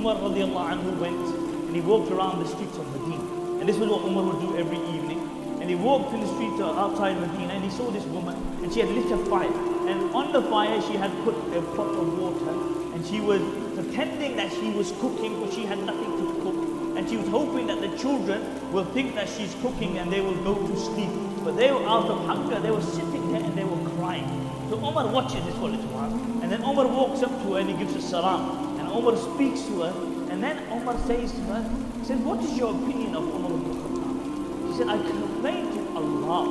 Umar radiallahu anhu went and he walked around the streets of Medina. And this was what Umar would do every evening. And he walked in the streets outside Medina and he saw this woman and she had lit a fire. And on the fire she had put a pot of water and she was pretending that she was cooking, but she had nothing to cook. And she was hoping that the children will think that she's cooking and they will go to sleep. But they were out of hunger, they were sitting there and they were crying. So Umar watches this for a little while. And then Umar walks up to her and he gives a salam. And Umar speaks to her. And then Umar says to her, he said, what is your opinion of Umar ibn al-Khattab? She said, I complained to Allah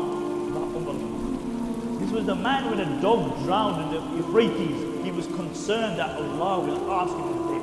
about Umar ibn al-Khattab. This was the man when a dog drowned in the Euphrates. He was concerned that Allah will ask him to pay.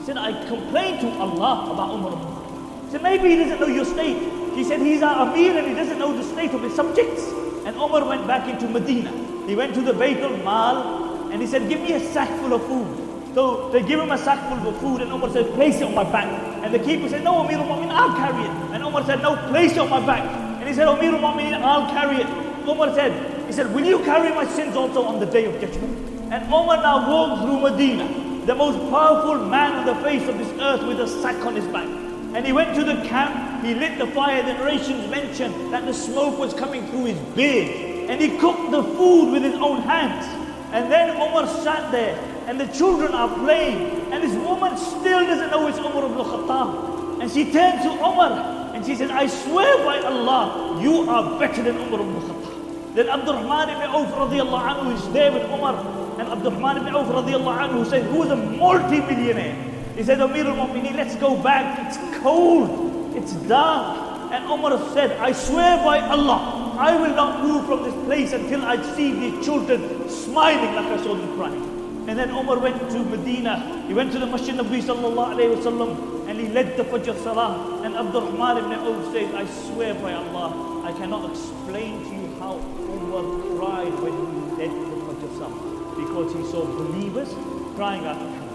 He said, I complained to Allah about Umar ibn al-Khattab. He said, maybe he doesn't know your state. She said, he's our Amir and he doesn't know the state of his subjects. And Umar went back into Medina. He went to the Bayt al-Mal and he said, give me a sack full of food. So they give him a sack full of food and Umar said, place it on my back. And the keeper said, no, Amir al-Mu'minin, I'll carry it. And Umar said, no, place it on my back. And he said, Amir al-Mu'minin, I'll carry it. Umar said, he said, will you carry my sins also on the day of judgment? And Umar now walked through Medina, the most powerful man on the face of this earth with a sack on his back. And he went to the camp, he lit the fire. The narrations mention that the smoke was coming through his beard. And he cooked the food with his own hands. And then Umar sat there and the children are playing. And this woman still doesn't know it's Umar ibn al-Khattab. And she turns to Umar and she says, I swear by Allah, you are better than Umar ibn al-Khattab. Then Abdurrahman ibn Auf radiallahu anhu is there with Umar. And Abdurrahman ibn Auf radiallahu anhu said, who is a multi-millionaire? He said, Amir al-Mu'mineen, let's go back. It's cold. It's dark. And Umar said, I swear by Allah, I will not move from this place until I see these children smiling like I saw them crying. And then Umar went to Medina. He went to the Masjid Nabi sallallahu alayhi wa sallam and he led the Fajr Salah. And Abdurrahman ibn Auf said, I swear by Allah, I cannot explain to you how Umar cried when he led the Fajr Salah. Because he saw believers crying out.